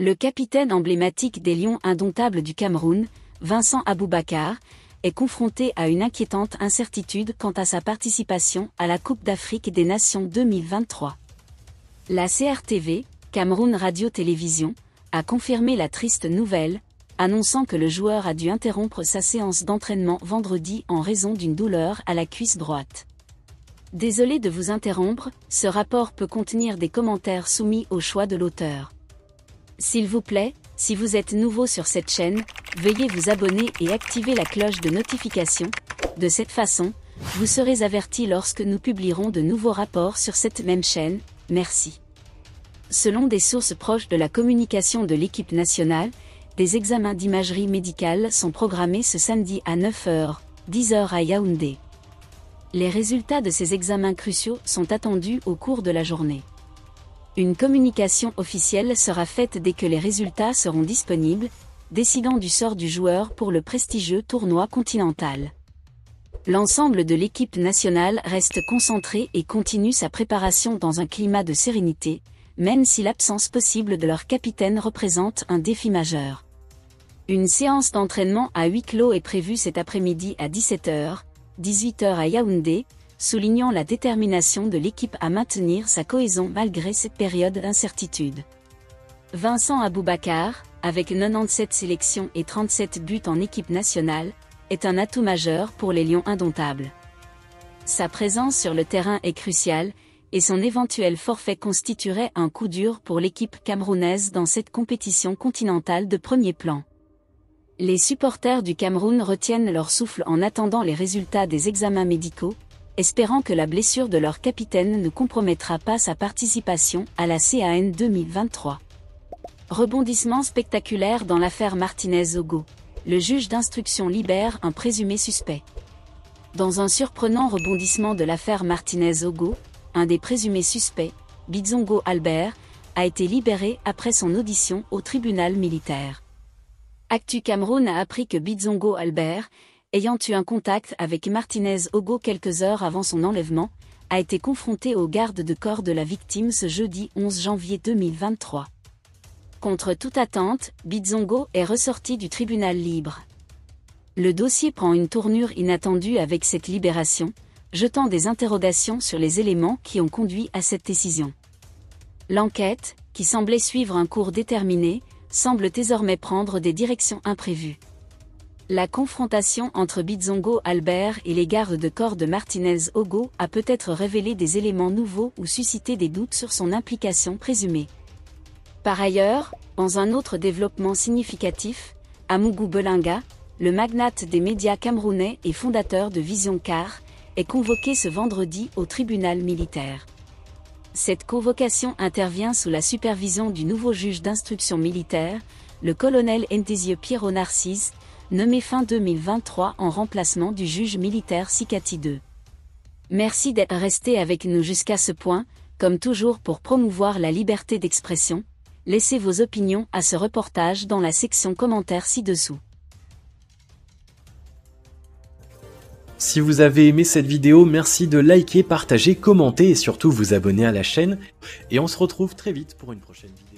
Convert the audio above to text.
Le capitaine emblématique des Lions indomptables du Cameroun, Vincent Aboubakar, est confronté à une inquiétante incertitude quant à sa participation à la Coupe d'Afrique des Nations 2023. La CRTV, Cameroun Radio-Télévision, a confirmé la triste nouvelle, annonçant que le joueur a dû interrompre sa séance d'entraînement vendredi en raison d'une douleur à la cuisse droite. Désolé de vous interrompre, ce rapport peut contenir des commentaires soumis au choix de l'auteur. S'il vous plaît, si vous êtes nouveau sur cette chaîne, veuillez vous abonner et activer la cloche de notification. De cette façon, vous serez averti lorsque nous publierons de nouveaux rapports sur cette même chaîne. Merci. Selon des sources proches de la communication de l'équipe nationale, des examens d'imagerie médicale sont programmés ce samedi à 9h, 10h à Yaoundé. Les résultats de ces examens cruciaux sont attendus au cours de la journée. Une communication officielle sera faite dès que les résultats seront disponibles, décidant du sort du joueur pour le prestigieux tournoi continental. L'ensemble de l'équipe nationale reste concentré et continue sa préparation dans un climat de sérénité, même si l'absence possible de leur capitaine représente un défi majeur. Une séance d'entraînement à huis clos est prévue cet après-midi à 17h, 18h à Yaoundé, soulignant la détermination de l'équipe à maintenir sa cohésion malgré cette période d'incertitude. Vincent Aboubakar, avec 97 sélections et 37 buts en équipe nationale, est un atout majeur pour les Lions indomptables. Sa présence sur le terrain est cruciale, et son éventuel forfait constituerait un coup dur pour l'équipe camerounaise dans cette compétition continentale de premier plan. Les supporters du Cameroun retiennent leur souffle en attendant les résultats des examens médicaux, espérant que la blessure de leur capitaine ne compromettra pas sa participation à la CAN 2023. Rebondissement spectaculaire dans l'affaire Martinez-Ogo. Le juge d'instruction libère un présumé suspect. Dans un surprenant rebondissement de l'affaire Martinez-Ogo, un des présumés suspects, Bizongo Albert, a été libéré après son audition au tribunal militaire. Actu Cameroun a appris que Bizongo Albert, ayant eu un contact avec Martinez-Ogo quelques heures avant son enlèvement, a été confronté aux gardes de corps de la victime ce jeudi 11 janvier 2023. Contre toute attente, Bizongo est ressorti du tribunal libre. Le dossier prend une tournure inattendue avec cette libération, jetant des interrogations sur les éléments qui ont conduit à cette décision. L'enquête, qui semblait suivre un cours déterminé, semble désormais prendre des directions imprévues. La confrontation entre Bizongo Albert et les gardes de corps de Martinez-Ogo a peut-être révélé des éléments nouveaux ou suscité des doutes sur son implication présumée. Par ailleurs, dans un autre développement significatif, Amougou Belinga, le magnate des médias camerounais et fondateur de Vision Car, est convoqué ce vendredi au tribunal militaire. Cette convocation intervient sous la supervision du nouveau juge d'instruction militaire, le colonel Ndézieux Pierrot Narcisse, nommé fin 2023 en remplacement du juge militaire Sikati II. Merci d'être resté avec nous jusqu'à ce point, comme toujours pour promouvoir la liberté d'expression. Laissez vos opinions à ce reportage dans la section commentaires ci-dessous. Si vous avez aimé cette vidéo, merci de liker, partager, commenter et surtout vous abonner à la chaîne. Et on se retrouve très vite pour une prochaine vidéo.